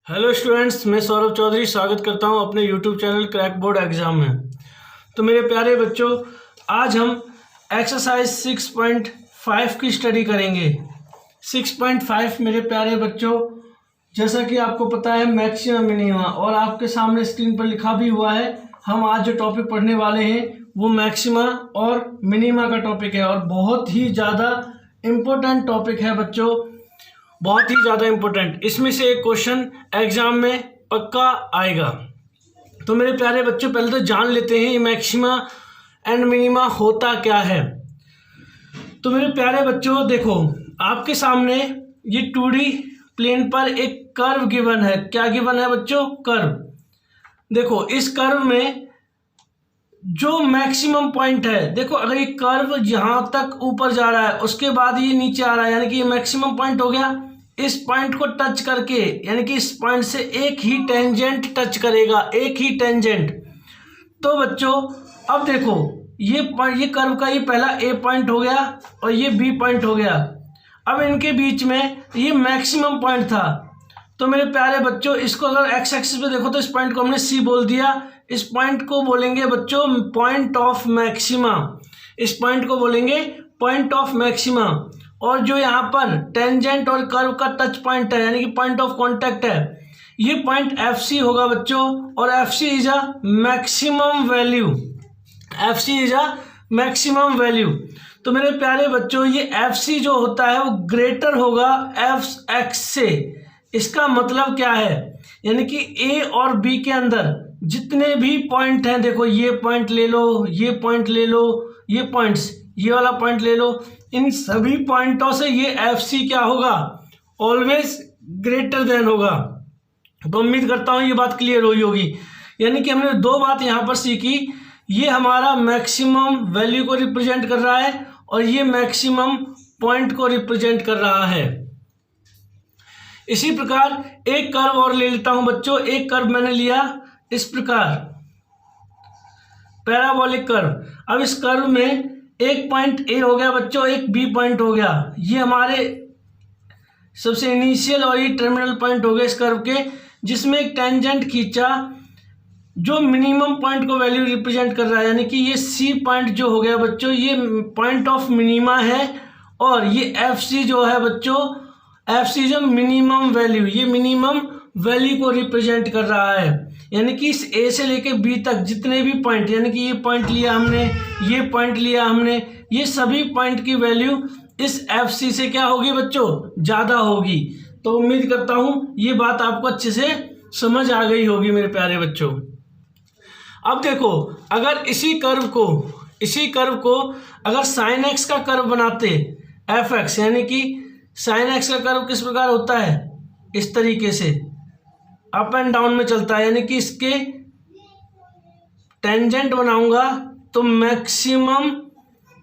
Hello students, मैं सौरभ चौधरी स्वागत करता हूं अपने YouTube channel crack board exam में। तो मेरे प्यारे बच्चों, आज हम एक्सरसाइज 6.5 की स्टडी करेंगे। 6.5 मेरे प्यारे बच्चों, जैसा कि आपको पता है मैक्सिमा मिनिमा, और आपके सामने स्क्रीन पर लिखा भी हुआ है। हम आज जो टॉपिक पढ़ने वाले हैं वो मैक्सिमा और मिनिमा का टॉपिक है, और बहुत ही ज़्यादा इम्पोर्टेंट टॉपिक है बच्चों, बहुत ही ज़्यादा इम्पोर्टेंट। इसमें से एक क्वेश्चन एग्जाम में पक्का आएगा। तो मेरे प्यारे बच्चों, पहले तो जान लेते हैं ये मैक्सिमा एंड मिनिमा होता क्या है। तो मेरे प्यारे बच्चों देखो, आपके सामने ये 2D प्लेन पर एक कर्व गिवन है। क्या गिवन है बच्चों? कर्व। देखो इस कर्व में जो मैक्सिमम पॉइंट है, देखो अगर ये कर्व यहाँ तक ऊपर जा रहा है उसके बाद ये नीचे आ रहा है, यानी कि ये मैक्सिमम पॉइंट हो गया। इस पॉइंट को टच करके, यानी कि इस पॉइंट से एक ही टेंजेंट टच करेगा, एक ही टेंजेंट। तो बच्चों अब देखो ये कर्व का ये पहला ए पॉइंट हो गया और ये बी पॉइंट हो गया। अब इनके बीच में ये मैक्सिमम पॉइंट था। तो मेरे प्यारे बच्चों, इसको अगर एक्स एक्सिस पे देखो तो इस पॉइंट को हमने सी बोल दिया। इस पॉइंट को बोलेंगे बच्चों पॉइंट ऑफ मैक्सिमा। इस पॉइंट को बोलेंगे पॉइंट ऑफ मैक्सिमा। और जो यहाँ पर टेंजेंट और कर्व का टच पॉइंट है, यानी कि पॉइंट ऑफ कांटेक्ट है, ये पॉइंट एफ सी होगा बच्चों। और F C is a maximum value. F C is a maximum value. तो मेरे प्यारे बच्चों, ये एफ सी जो होता है वो ग्रेटर होगा एफ एक्स से। इसका मतलब क्या है? यानी कि ए और बी के अंदर जितने भी पॉइंट हैं, देखो ये पॉइंट ले लो, ये पॉइंट ले लो, ये पॉइंट्स, ये वाला पॉइंट ले लो, इन सभी पॉइंटों से ये एफ सी क्या होगा? ऑलवेज ग्रेटर देन होगा। तो उम्मीद करता हूँ ये बात क्लियर हुई होगी। यानी कि हमने दो बात यहाँ पर सीखी, ये हमारा मैक्सिमम वैल्यू को रिप्रेजेंट कर रहा है और ये मैक्सिमम पॉइंट को रिप्रेजेंट कर रहा है। इसी प्रकार एक कर्व और ले लेता हूं बच्चों। एक कर्व मैंने लिया इस प्रकार, पैराबोलिक कर्व। अब इस कर्व में एक पॉइंट ए हो गया बच्चों, एक बी पॉइंट हो गया। ये हमारे सबसे इनिशियल और ये टर्मिनल पॉइंट हो गए इस कर्व के, जिसमें एक टेंजेंट खींचा जो मिनिमम पॉइंट को वैल्यू रिप्रेजेंट कर रहा है। यानी कि ये सी पॉइंट जो हो गया बच्चों, ये पॉइंट ऑफ मिनिमा है। और ये एफ सी जो है बच्चों, एफ सी जो मिनिमम वैल्यू, ये मिनिमम वैल्यू को रिप्रेजेंट कर रहा है। यानी कि इस ए से लेके बी तक जितने भी पॉइंट, यानी कि ये पॉइंट लिया हमने, ये पॉइंट लिया हमने, ये सभी पॉइंट की वैल्यू इस एफ सी से क्या होगी बच्चों? ज़्यादा होगी। तो उम्मीद करता हूँ ये बात आपको अच्छे से समझ आ गई होगी मेरे प्यारे बच्चों। अब देखो, अगर इसी कर्व को अगर साइन एक्स का कर्व बनाते, एफ एक्स, यानी कि साइन एक्स का कर्व किस प्रकार होता है? इस तरीके से अप एंड डाउन में चलता है। यानी कि इसके टेंजेंट बनाऊंगा तो मैक्सिमम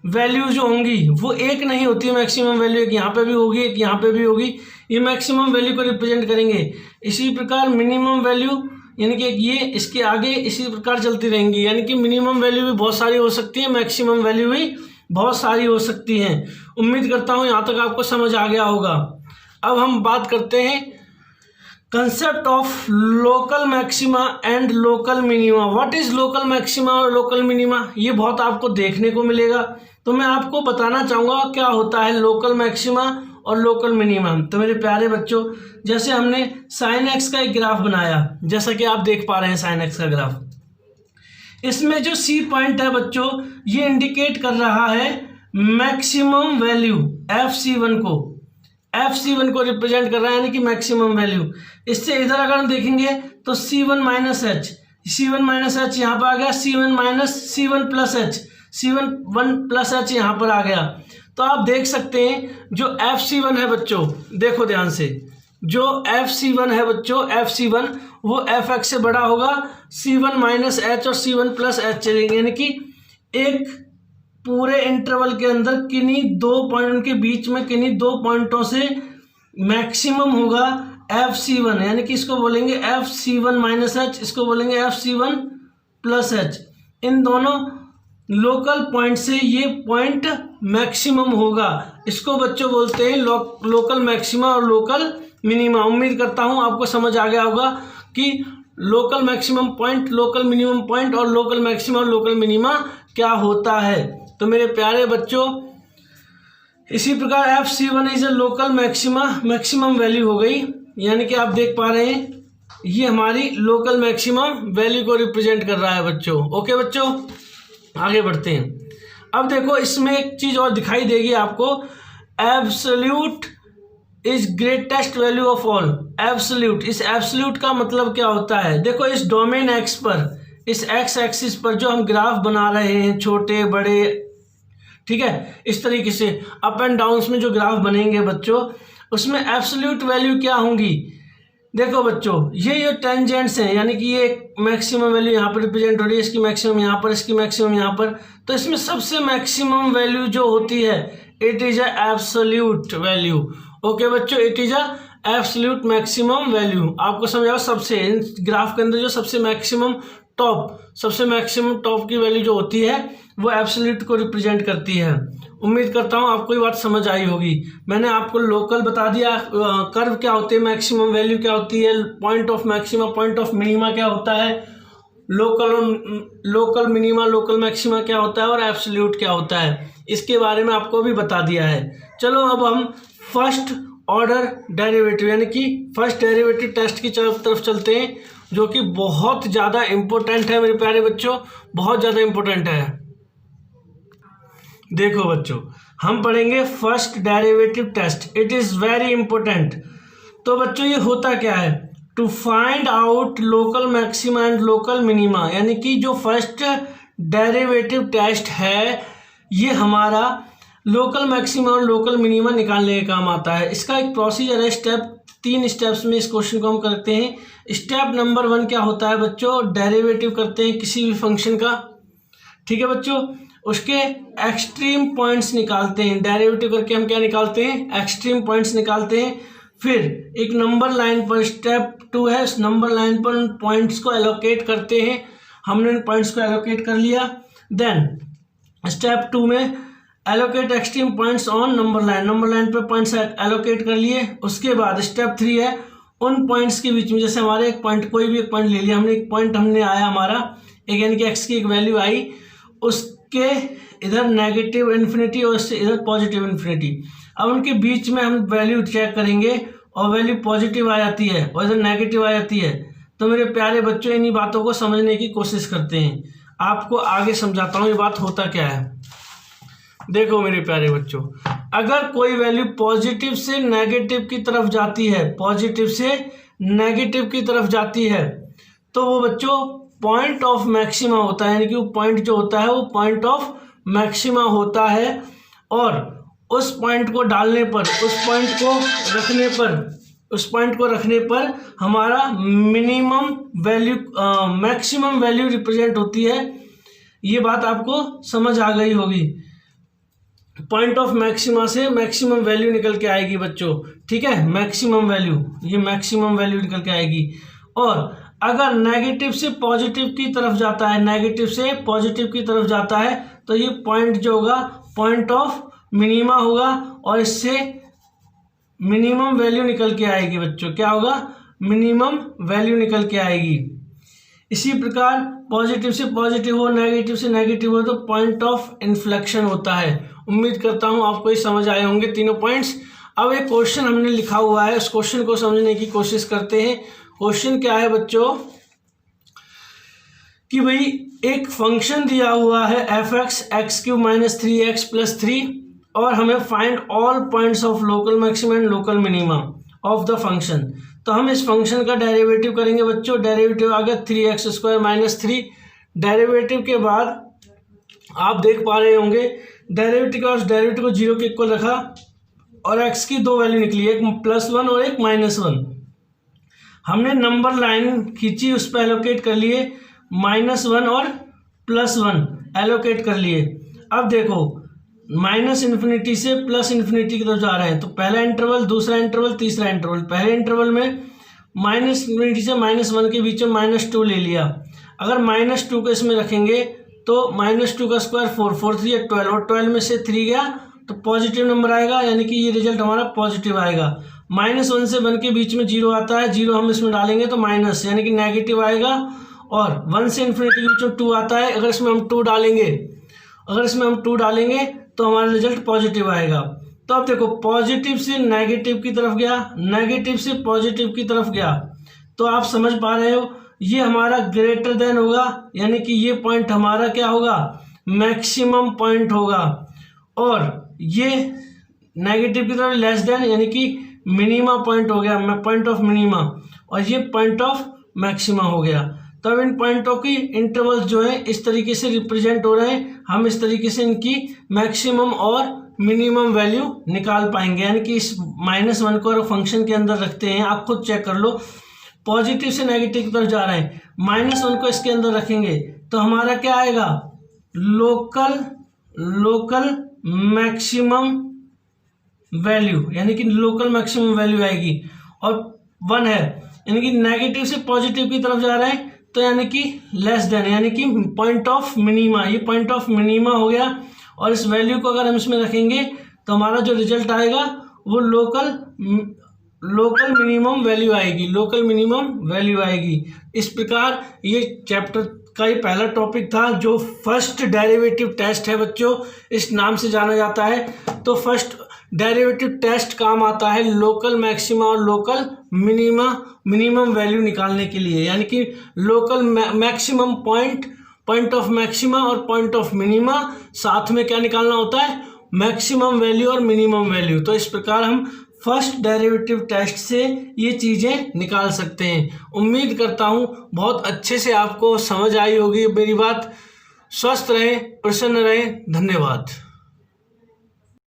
वैल्यू जो होंगी वो एक नहीं होती है। मैक्सिमम वैल्यू एक यहाँ पे भी होगी, एक यहाँ पे भी होगी। ये मैक्सिमम वैल्यू को रिप्रेजेंट करेंगे। इसी प्रकार मिनिमम वैल्यू, यानी कि ये इसके आगे इसी प्रकार चलती रहेंगी। यानी कि मिनिमम वैल्यू भी बहुत सारी हो सकती है, मैक्सिमम वैल्यू भी बहुत सारी हो सकती हैं। उम्मीद करता हूँ यहाँ तक आपको समझ आ गया होगा। अब हम बात करते हैं concept of local maxima and local minima. What is local maxima और लोकल मिनिमा? ये बहुत आपको देखने को मिलेगा। तो मैं आपको बताना चाहूँगा क्या होता है लोकल मैक्सिमा और लोकल मिनिमा। तो मेरे प्यारे बच्चों, जैसे हमने साइन एक्स का एक ग्राफ बनाया, जैसा कि आप देख पा रहे हैं साइन एक्स का ग्राफ, इसमें जो सी पॉइंट है बच्चों, ये इंडिकेट कर रहा है maximum value F C one को रिप्रेजेंट कर रहा है, यानी कि मैक्सिमम वैल्यू। इससे इधर अगर हम देखेंगे तो C1 माइनस एच यहाँ पर आ गया, C1 प्लस एच यहाँ पर आ गया। तो आप देख सकते हैं जो FC1 है बच्चों, देखो ध्यान से, जो FC1 है बच्चों, FC1 वो FX से बड़ा होगा। C1 माइनस एच और C1 प्लस एच चलेंगे, यानी कि एक पूरे इंटरवल के अंदर किन्हीं दो पॉइंट के बीच में किन्हीं दो पॉइंटों से मैक्सिमम होगा FC1, यानी कि इसको बोलेंगे FC1 माइनस एच, इसको बोलेंगे FC1 प्लस एच। इन दोनों लोकल पॉइंट से ये पॉइंट मैक्सिमम होगा। इसको बच्चों बोलते हैं लोकल मैक्सिमा और लोकल मिनिमा। उम्मीद करता हूँ आपको समझ आ गया होगा कि local maximum point, local minimum point और लोकल मैक्सिमम और लोकल मिनिमा क्या होता है। तो मेरे प्यारे बच्चों, इसी प्रकार FC1 is a local maximum value हो गई, यानी कि आप देख पा रहे हैं ये हमारी लोकल मैक्सिमम वैल्यू को रिप्रेजेंट कर रहा है बच्चों। ओके बच्चों, आगे बढ़ते हैं। अब देखो इसमें एक चीज और दिखाई देगी आपको, absolute is greatest value of all. Absolute, इस एब्सोल्यूट का मतलब क्या होता है? देखो इस डोमेन एक्स पर, इस एक्स एक्सिस पर जो हम ग्राफ बना रहे हैं, छोटे बड़े, ठीक है, इस तरीके से अप एंड डाउन्स में जो ग्राफ बनेंगे बच्चों, उसमें एब्सोल्यूट वैल्यू क्या होंगी? देखो बच्चों, ये टेंजेंट्स हैं, यानी कि ये मैक्सिमम वैल्यू यहाँ पर रिप्रेजेंट हो रही है, इसकी मैक्सिमम यहाँ पर, इसकी मैक्सिमम यहाँ पर। तो इसमें सबसे मैक्सिमम वैल्यू जो होती है, it is a absolute value. Okay बच्चों, it is a absolute maximum value. आपको समझ आओ, सबसे ग्राफ के अंदर जो सबसे मैक्सिमम टॉप की वैल्यू जो होती है वो एब्सोल्यूट को रिप्रेजेंट करती है। उम्मीद करता हूँ आपको ये बात समझ आई होगी। मैंने आपको लोकल बता दिया, कर्व क्या होते हैं, मैक्सिमम वैल्यू क्या होती है, point of maxima, point of minima क्या होता है, लोकल मिनिमा, लोकल मैक्सिमा क्या होता है और एब्सोल्यूट क्या होता है, इसके बारे में आपको भी बता दिया है। चलो अब हम फर्स्ट ऑर्डर डेरिवेटिव यानी कि फर्स्ट डेरिवेटिव टेस्ट की तरफ चलते हैं, जो कि बहुत ज़्यादा इम्पोर्टेंट है मेरे प्यारे बच्चों, बहुत ज़्यादा इम्पोर्टेंट है। देखो बच्चों, हम पढ़ेंगे first derivative test, it is very important. तो बच्चों ये होता क्या है? To find out local maxima and local minima, यानी कि जो फर्स्ट डेरिवेटिव टेस्ट है ये हमारा लोकल मैक्सिमा और लोकल मिनिमा निकालने का काम आता है। इसका एक प्रोसीजर है, 3 स्टेप्स में इस क्वेश्चन को हम करते हैं। स्टेप नंबर 1 क्या होता है बच्चों? डेरिवेटिव करते हैं किसी भी फंक्शन का, ठीक है बच्चों, उसके एक्सट्रीम पॉइंट्स निकालते हैं। डेरिवेटिव करके हम क्या निकालते हैं? एक्सट्रीम पॉइंट्स निकालते हैं। फिर एक नंबर लाइन पर, स्टेप 2 है, उस नंबर लाइन पर उन पॉइंट्स को एलोकेट करते हैं। हमने उन पॉइंट्स को एलोकेट कर लिया। देन स्टेप 2 में allocate extreme points on number line पर पॉइंट्स एलोकेट कर लिए। उसके बाद स्टेप 3 है, उन पॉइंट्स के बीच में, जैसे हमारे एक पॉइंट, कोई भी एक पॉइंट ले लिया हमने, एक पॉइंट हमने आया हमारा, एक यानी कि एक्स की एक वैल्यू आई, उसके इधर नेगेटिव इन्फिनिटी और इससे इधर पॉजिटिव इन्फिनिटी। अब उनके बीच में हम वैल्यू चेक करेंगे और वैल्यू पॉजिटिव आ जाती है और इधर नेगेटिव आ जाती है। तो मेरे प्यारे बच्चों, इन्हीं बातों को समझने की कोशिश करते हैं। आपको आगे समझाता हूँ ये बात होता क्या है। देखो मेरे प्यारे बच्चों, अगर कोई वैल्यू पॉजिटिव से नेगेटिव की तरफ जाती है, पॉजिटिव से नेगेटिव की तरफ जाती है, तो वो बच्चों पॉइंट ऑफ मैक्सिमा होता है, यानी कि वो पॉइंट जो होता है वो पॉइंट ऑफ मैक्सिमा होता है। और उस पॉइंट को डालने पर, उस पॉइंट को रखने पर हमारा minimum value, maximum value represent होती है। ये बात आपको समझ आ गई होगी। पॉइंट ऑफ मैक्सिमा से मैक्सिमम वैल्यू निकल के आएगी बच्चों, ठीक है, मैक्सिमम वैल्यू, ये मैक्सिमम वैल्यू निकल के आएगी। और अगर नेगेटिव से पॉजिटिव की तरफ जाता है, नेगेटिव से पॉजिटिव की तरफ जाता है, तो ये पॉइंट जो होगा पॉइंट ऑफ मिनिमा होगा और इससे मिनिमम वैल्यू निकल के आएगी बच्चों। क्या होगा? मिनिमम वैल्यू निकल के आएगी। इसी प्रकार पॉजिटिव से पॉजिटिव हो, नेगेटिव से नेगेटिव हो, तो पॉइंट ऑफ इन्फ्लेक्शन होता है। उम्मीद करता हूं आपको ये समझ आए होंगे तीनों पॉइंट्स। अब एक क्वेश्चन हमने लिखा हुआ है, उस क्वेश्चन को समझने की कोशिश करते हैं। क्वेश्चन क्या है बच्चों कि भाई एक फंक्शन दिया हुआ है f(x) x³ - 3x + 3 और हमें find all points of local maxima and local minima of the function. तो हम इस फंक्शन का डेरिवेटिव करेंगे बच्चों। डेरिवेटिव आ गया 3x² - 3। डेरिवेटिव के बाद आप देख पा रहे होंगे, डेरिवेटिव के बाद डेरिवेटिव को 0 के इक्वल रखा और x की 2 वैल्यू निकली, एक +1 और एक -1। हमने नंबर लाइन खींची, उस पर एलोकेट कर लिए, -1 और +1 एलोकेट कर लिए। अब देखो -∞ से +∞ की तरफ जा रहे हैं, तो पहला इंटरवल, दूसरा इंटरवल, तीसरा इंटरवल। पहले इंटरवल में -∞ से -1 के बीच में -2 ले लिया। अगर -2 को इसमें रखेंगे तो -2 का स्क्वायर 4, 4 3 12 और 12 में से 3 गया तो पॉजिटिव नंबर आएगा, यानी कि ये रिजल्ट हमारा पॉजिटिव आएगा। -1 से 1 के बीच में 0 आता है, 0 हम इसमें डालेंगे तो माइनस यानी कि नेगेटिव आएगा। और 1 से इन्फिनिटी के बीच में 2 आता है, अगर इसमें हम 2 डालेंगे तो हमारा रिजल्ट पॉजिटिव आएगा। तो अब देखो पॉजिटिव से नेगेटिव की तरफ गया, नेगेटिव से पॉजिटिव की तरफ गया, तो आप समझ पा रहे हो ये हमारा ग्रेटर देन होगा, यानी कि ये पॉइंट हमारा क्या होगा, मैक्सिमम पॉइंट होगा। और ये नेगेटिव की तरफ लेस देन यानी कि मिनिमा पॉइंट हो गया, पॉइंट ऑफ मिनिमा, और ये पॉइंट ऑफ मैक्सिमा हो गया। तो अब इन पॉइंटों की इंटरवल्स जो है इस तरीके से रिप्रेजेंट हो रहे हैं, हम इस तरीके से इनकी मैक्सिमम और मिनिमम वैल्यू निकाल पाएंगे। यानी कि इस -1 को अगर फंक्शन के अंदर रखते हैं, आप खुद चेक कर लो, पॉजिटिव से नेगेटिव की तरफ जा रहे हैं, -1 को इसके अंदर रखेंगे तो हमारा क्या आएगा, लोकल मैक्सिमम वैल्यू, यानी कि लोकल मैक्सिमम वैल्यू आएगी। और 1 है यानी कि नेगेटिव से पॉजिटिव की तरफ जा रहे हैं तो यानी कि लेस देन, यानी कि पॉइंट ऑफ मिनिमा, ये पॉइंट ऑफ मिनिमा हो गया। और इस वैल्यू को अगर हम इसमें रखेंगे तो हमारा जो रिजल्ट आएगा वो लोकल मिनिमम वैल्यू आएगी, लोकल मिनिमम वैल्यू आएगी। इस प्रकार ये चैप्टर का ये पहला टॉपिक था जो फर्स्ट डेरिवेटिव टेस्ट है बच्चों, इस नाम से जाना जाता है। तो फर्स्ट डेरिवेटिव टेस्ट काम आता है लोकल मैक्सिमा और लोकल मिनिमम वैल्यू निकालने के लिए, यानी कि local maximum point of maxima और पॉइंट ऑफ मिनिमा, साथ में क्या निकालना होता है, मैक्सिमम वैल्यू और मिनिमम वैल्यू। तो इस प्रकार हम फर्स्ट डेरिवेटिव टेस्ट से ये चीज़ें निकाल सकते हैं। उम्मीद करता हूँ बहुत अच्छे से आपको समझ आई होगी मेरी बात। स्वस्थ रहें, प्रसन्न रहें, धन्यवाद।